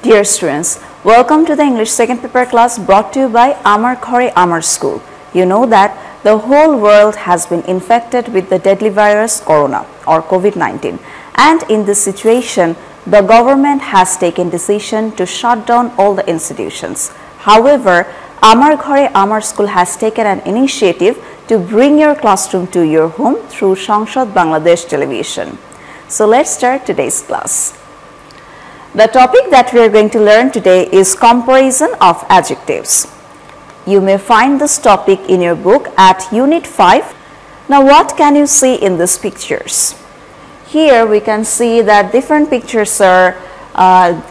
Dear students, welcome to the English second paper class brought to you by Amar Ghore Amar school. You know that the whole world has been infected with the deadly virus corona or COVID-19, and in this situation the government has taken decision to shut down all the institutions. However, Amar Ghore Amar school has taken an initiative to bring your classroom to your home through Sangsad Bangladesh television. So let's start today's class. The topic that we are going to learn today is comparison of adjectives. You may find this topic in your book at Unit 5. Now what can you see in these pictures? Here we can see that different pictures are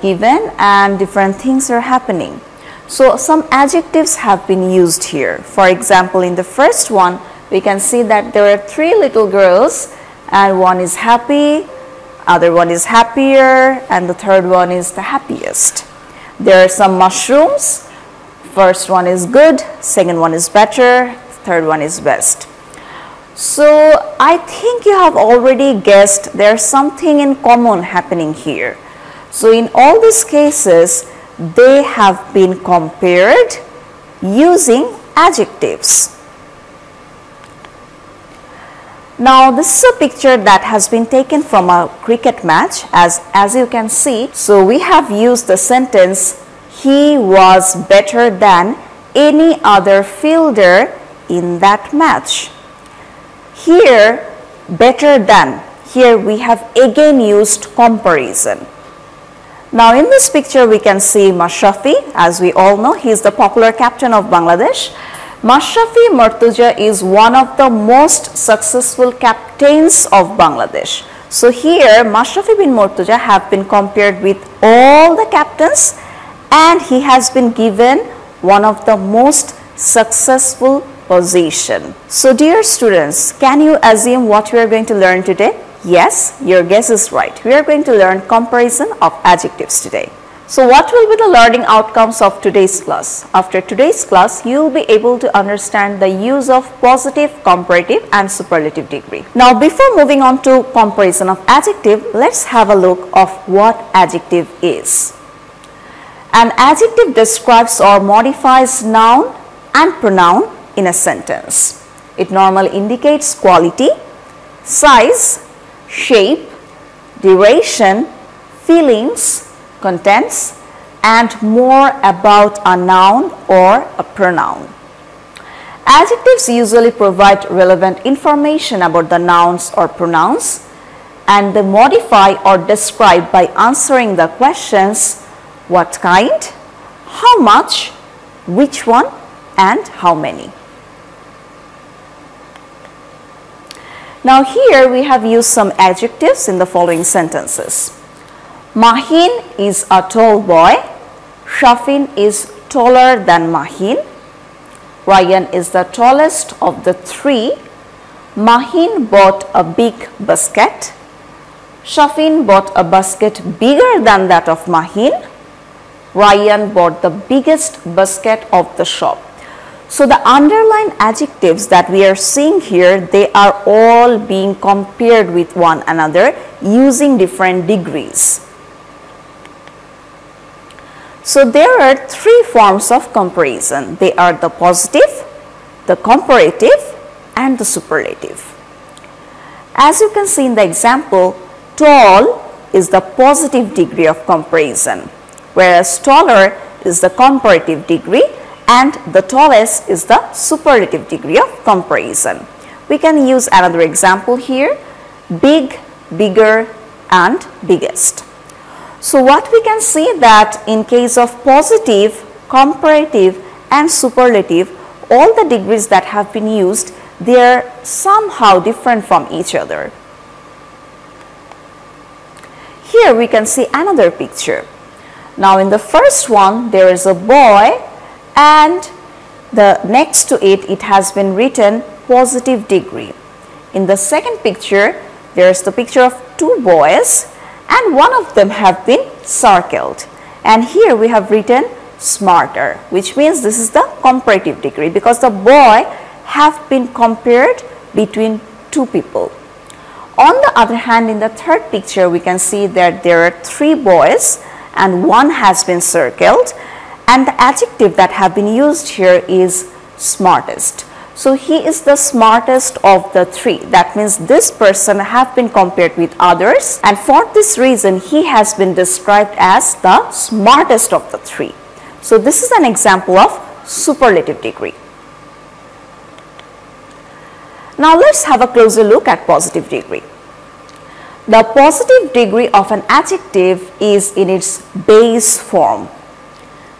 given and different things are happening. So some adjectives have been used here. For example, in the first one we can see that there are three little girls and one is happy, other one is happier, and the third one is the happiest. There are some mushrooms. First one is good, second one is better, third one is best. So I think you have already guessed there's something in common happening here. So in all these cases, they have been compared using adjectives. Now this is a picture that has been taken from a cricket match as you can see. So we have used the sentence, he was better than any other fielder in that match. Here, better than, here we have again used comparison. Now in this picture we can see Mashrafi. As we all know, he is the popular captain of Bangladesh. Mashrafi Murtuja is one of the most successful captains of Bangladesh. So here Mashrafi bin Murtuja have been compared with all the captains and he has been given one of the most successful position. So dear students, can you assume what we are going to learn today? Yes, your guess is right. We are going to learn comparison of adjectives today. So what will be the learning outcomes of today's class? After today's class, you will be able to understand the use of positive, comparative and superlative degree. Now before moving on to comparison of adjective, let's have a look of what adjective is. An adjective describes or modifies noun and pronoun in a sentence. It normally indicates quality, size, shape, duration, feelings, contents, and more about a noun or a pronoun. Adjectives usually provide relevant information about the nouns or pronouns, and they modify or describe by answering the questions what kind, how much, which one, and how many. Now here we have used some adjectives in the following sentences. Mahin is a tall boy. Shafin is taller than Mahin. Ryan is the tallest of the three. Mahin bought a big basket. Shafin bought a basket bigger than that of Mahin. Ryan bought the biggest basket of the shop. So the underlined adjectives that we are seeing here, they are all being compared with one another using different degrees. So there are three forms of comparison. They are the positive, the comparative and the superlative. As you can see in the example, tall is the positive degree of comparison, whereas taller is the comparative degree and the tallest is the superlative degree of comparison. We can use another example here, big, bigger and biggest. So what we can see that in case of positive, comparative and superlative, all the degrees that have been used, they are somehow different from each other. Here we can see another picture. Now in the first one there is a boy and the next to it has been written positive degree. In the second picture there is the picture of two boys and one of them have been circled, and here we have written smarter, which means this is the comparative degree because the boy have been compared between two people. On the other hand, in the third picture we can see that there are three boys and one has been circled, and the adjective that have been used here is smartest. So he is the smartest of the three. That means this person have been compared with others, and for this reason he has been described as the smartest of the three. So this is an example of superlative degree. Now let's have a closer look at positive degree. The positive degree of an adjective is in its base form.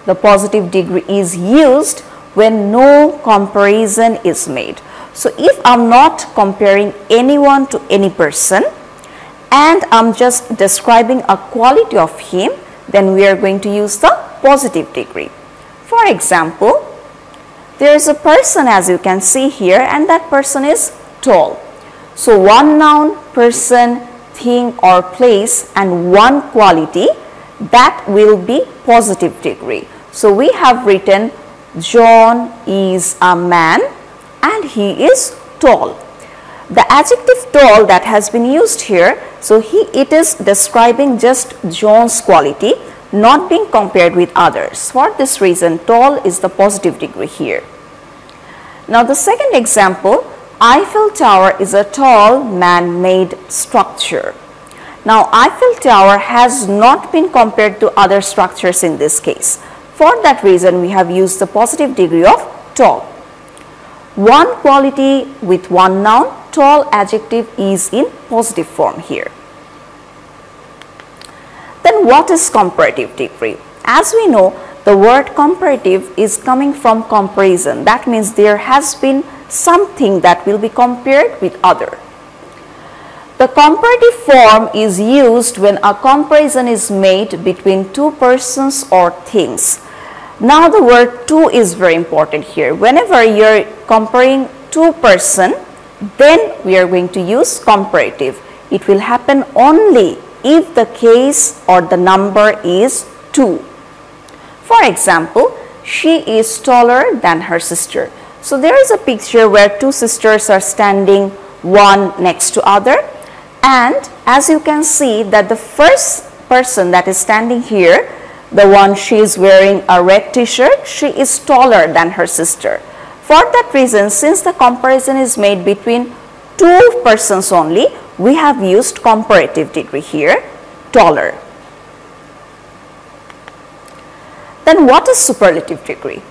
The positive degree is used when no comparison is made. So if I'm not comparing anyone to any person and I'm just describing a quality of him, then we are going to use the positive degree. For example, there is a person, as you can see here, and that person is tall. So one noun, person, thing or place, and one quality, that will be positive degree. So we have written John is a man and he is tall. The adjective tall that has been used here, so it is describing just John's quality, not being compared with others. For this reason, tall is the positive degree here. Now the second example, Eiffel Tower is a tall man-made structure. Now Eiffel Tower has not been compared to other structures in this case. For that reason, we have used the positive degree of tall. One quality with one noun, tall adjective is in positive form here. Then what is comparative degree? As we know, the word comparative is coming from comparison. That means there has been something that will be compared with other. The comparative form is used when a comparison is made between two persons or things. Now the word two is very important here. Whenever you are comparing two persons, then we are going to use comparative. It will happen only if the case or the number is 2. For example, she is taller than her sister. So there is a picture where two sisters are standing one next to other, and as you can see that the first person that is standing here, the one she is wearing a red t-shirt, she is taller than her sister. For that reason, since the comparison is made between two persons only, we have used comparative degree here, taller. Then what is superlative degree?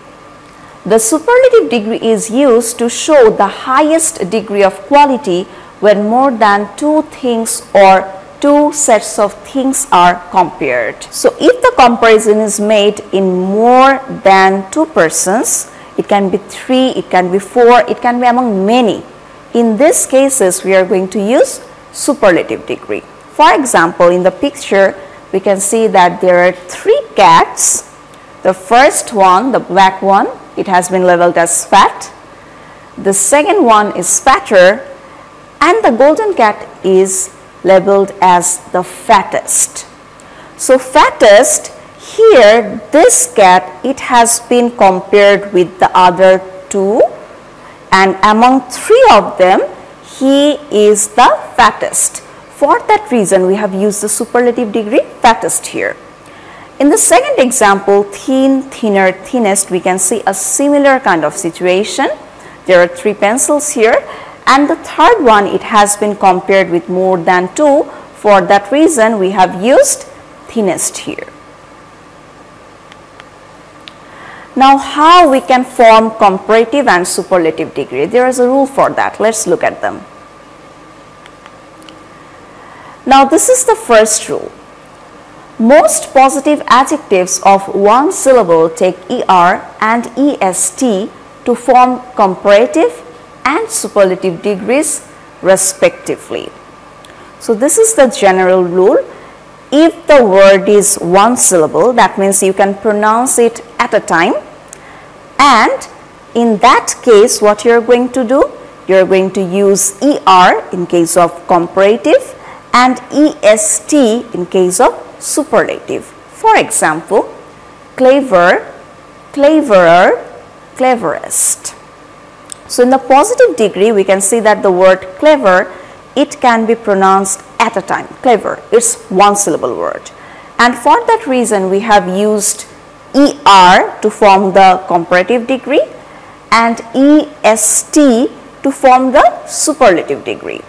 The superlative degree is used to show the highest degree of quality when more than two things or two sets of things are compared. So if the comparison is made in more than two persons, it can be 3, it can be 4, it can be among many. In these cases, we are going to use superlative degree. For example, in the picture, we can see that there are 3 cats. The first one, the black one, it has been labeled as fat. The second one is fatter, and the golden cat is labeled as the fattest. So fattest, here this cat, it has been compared with the other 2, and among 3 of them, he is the fattest. For that reason, we have used the superlative degree fattest here. In the second example, thin, thinner, thinnest, we can see a similar kind of situation. There are 3 pencils here, and the third one, it has been compared with more than 2. For that reason, we have used thinnest here. Now, how we can form comparative and superlative degree? There is a rule for that. Let's look at them. Now, this is the first rule. Most positive adjectives of one syllable take ER and EST to form comparative and superlative degrees respectively. So this is the general rule. If the word is one syllable, that means you can pronounce it at a time, and in that case what you are going to do, you are going to use ER in case of comparative and EST in case of superlative. For example, clever, cleverer, cleverest. So in the positive degree, we can see that the word clever, it can be pronounced at a time. Clever, it's one syllable word. and for that reason we have used ER to form the comparative degree and EST to form the superlative degree.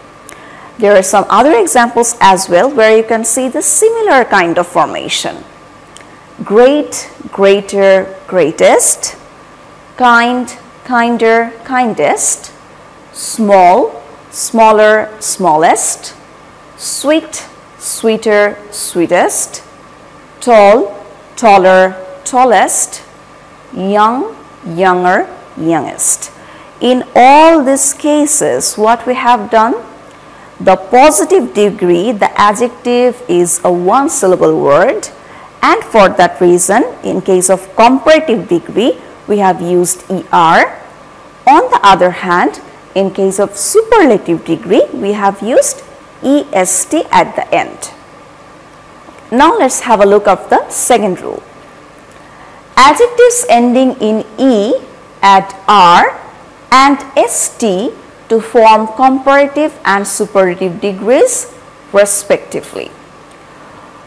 There are some other examples as well where you can see the similar kind of formation. Great, greater, greatest, kind, kinder, kindest, small, smaller, smallest, sweet, sweeter, sweetest, tall, taller, tallest, young, younger, youngest. In all these cases, what we have done, the positive degree, the adjective is a one syllable word, and for that reason in case of comparative degree we have used ER. On the other hand, in case of superlative degree we have used EST at the end. Now let's have a look at the second rule. Adjectives ending in E add R and ST to form comparative and superlative degrees respectively.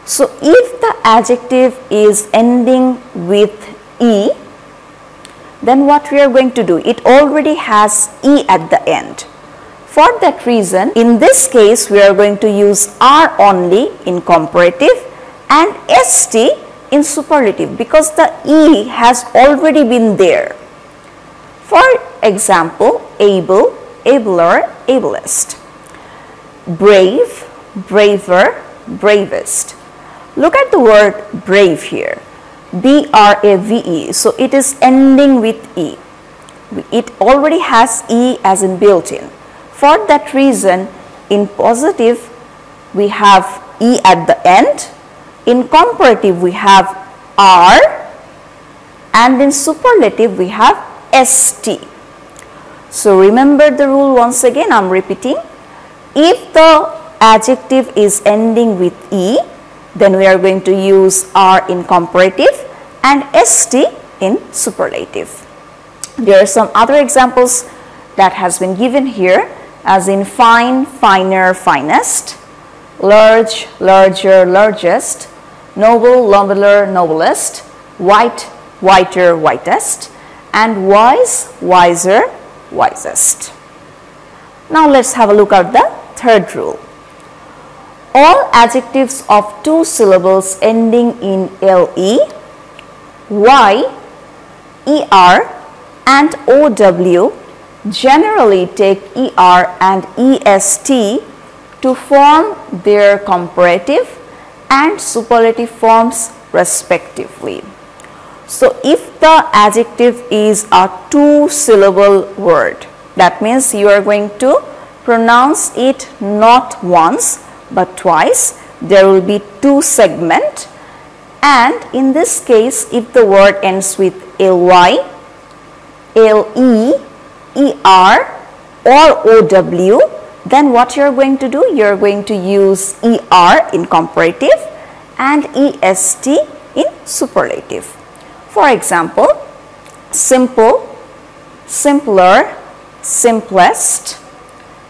So if the adjective is ending with E, then what we are going to do, it already has E at the end. For that reason, in this case we are going to use R only in comparative and ST in superlative because the E has already been there. For example, able, abler, ablest, brave, braver, bravest. Look at the word brave here, B-R-A-V-E, so it is ending with E. It already has E as in built-in. For that reason, in positive we have E at the end, in comparative we have R, and in superlative we have ST. So remember the rule once again, I am repeating. If the adjective is ending with E, then we are going to use R in comparative and ST in superlative. There are some other examples that has been given here as in fine, finer, finest, large, larger, largest, noble, nobler, noblest, white, whiter, whitest, and wise, wiser, wisest. Now let's have a look at the third rule. All adjectives of two syllables ending in LE, Y, ER and OW generally take ER and EST to form their comparative and superlative forms respectively. So if the adjective is a two-syllable word, that means you are going to pronounce it not once but twice. There will be two segments, and in this case if the word ends with LY, LE, ER or OW, then what you are going to do, you are going to use ER in comparative and EST in superlative. For example, simple, simpler, simplest,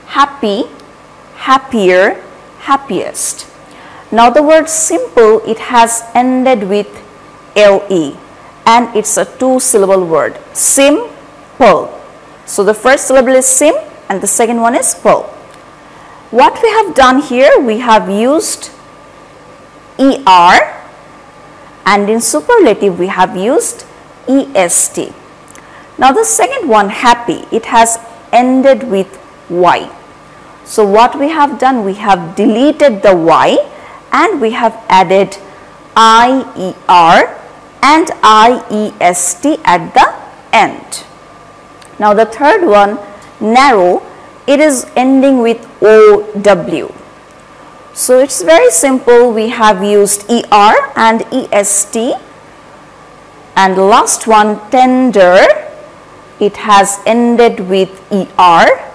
happy, happier, happiest. Now the word simple, it has ended with LE and it's a two-syllable word, simple. So the first syllable is sim and the second one is pull. What we have done here, we have used ER and in superlative we have used EST. Now the second one, happy, it has ended with Y. So what we have done, we have deleted the Y and we have added IER and IEST at the end. Now the third one, narrow, it is ending with OW. So it's very simple, we have used ER and EST, and the last one, tender, it has ended with ER.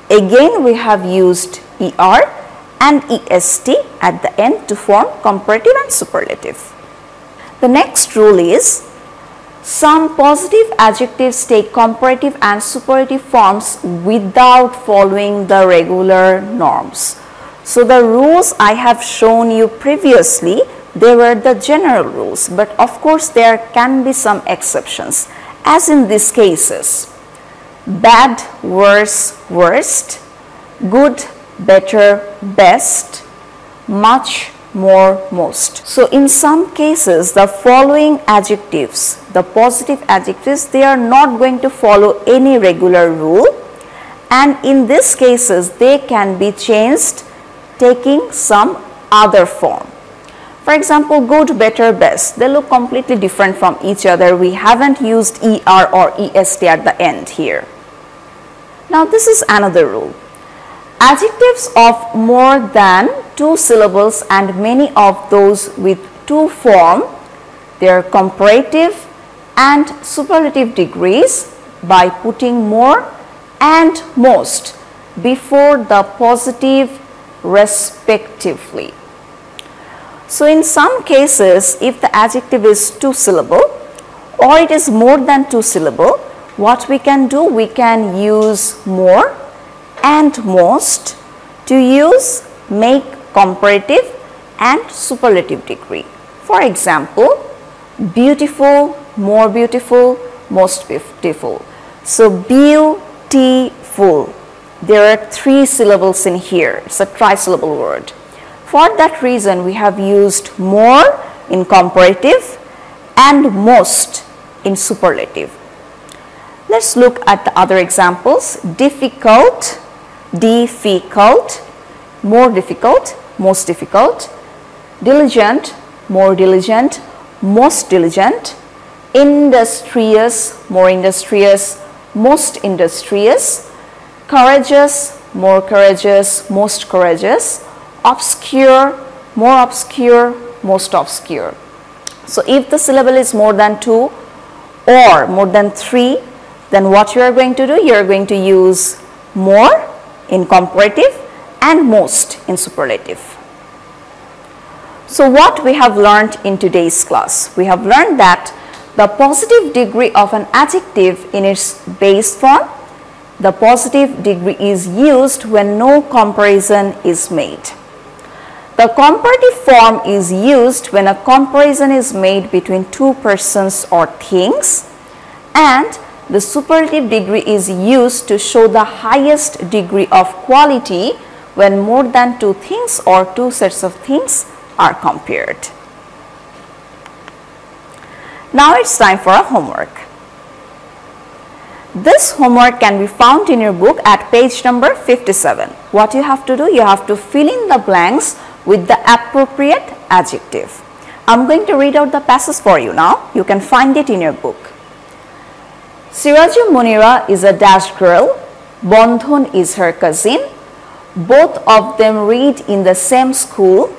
Again we have used ER and EST at the end to form comparative and superlative. The next rule is, some positive adjectives take comparative and superlative forms without following the regular norms. So the rules I have shown you previously, they were the general rules, but of course there can be some exceptions, as in these cases: bad, worse, worst; good, better, best; much, more, most. So in some cases the following adjectives, the positive adjectives, they are not going to follow any regular rule, and in these cases they can be changed taking some other form. For example, good, better, best, they look completely different from each other. We haven't used ER or EST at the end here. Now this is another rule. Adjectives of more than 2 syllables and many of those with 2 form their comparative and superlative degrees by putting more and most before the positive respectively. So in some cases, if the adjective is 2 syllable or it is more than 2 syllable, what we can do, we can use more and most to use make comparative and superlative degree. For example, beautiful, more beautiful, most beautiful. So beautiful, there are 3 syllables in here. It's a trisyllable word. For that reason, we have used more in comparative and most in superlative. Let's look at the other examples. Difficult, difficult, more difficult, most difficult; diligent, more diligent, most diligent; industrious, more industrious, most industrious; courageous, more courageous, most courageous; obscure, more obscure, most obscure. So if the syllable is more than 2 or more than 3, then what you are going to do, you are going to use more in comparative and most in superlative. So what we have learned in today's class? We have learned that the positive degree of an adjective in its base form, the positive degree is used when no comparison is made. The comparative form is used when a comparison is made between 2 persons or things, and the superlative degree is used to show the highest degree of quality when more than 2 things or 2 sets of things are compared. Now it's time for a homework. This homework can be found in your book at page number 57. What you have to do, you have to fill in the blanks with the appropriate adjective. I'm going to read out the passage for you now. You can find it in your book. Siraju Munira is a dash girl. Bandhan is her cousin. Both of them read in the same school.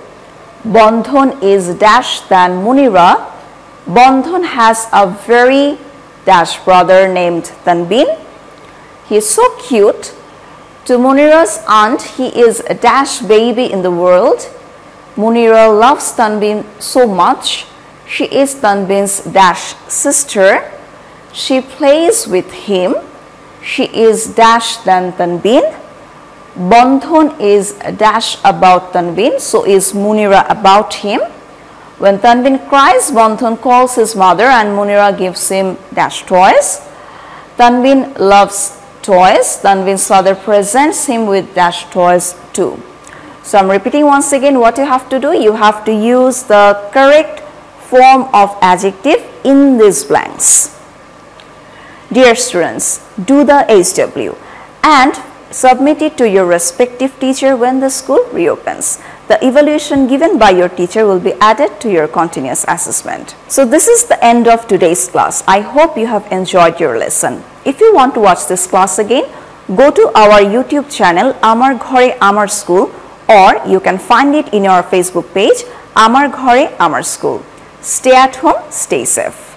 Bandhan is dash than Munira. Bandhan has a very dash brother named Tanbin. He is so cute. To Munira's aunt, he is a dash baby in the world. Munira loves Tanbin so much. She is Tanbin's dash sister. She plays with him. She is dash than Tanbin. Bandhan is a dash about Tanbin, so is Munira about him. When Tanbin cries, Bandhan calls his mother and Munira gives him dash toys. Tanbin loves toys. Tanbin's father presents him with dash toys too. So I'm repeating once again what you have to do. You have to use the correct form of adjective in these blanks. Dear students, do the HW and submit it to your respective teacher when the school reopens. The evaluation given by your teacher will be added to your continuous assessment. So this is the end of today's class. I hope you have enjoyed your lesson. If you want to watch this class again, go to our YouTube channel Amar Ghore Amar School, or you can find it in our Facebook page Amar Ghore Amar School. Stay at home, stay safe.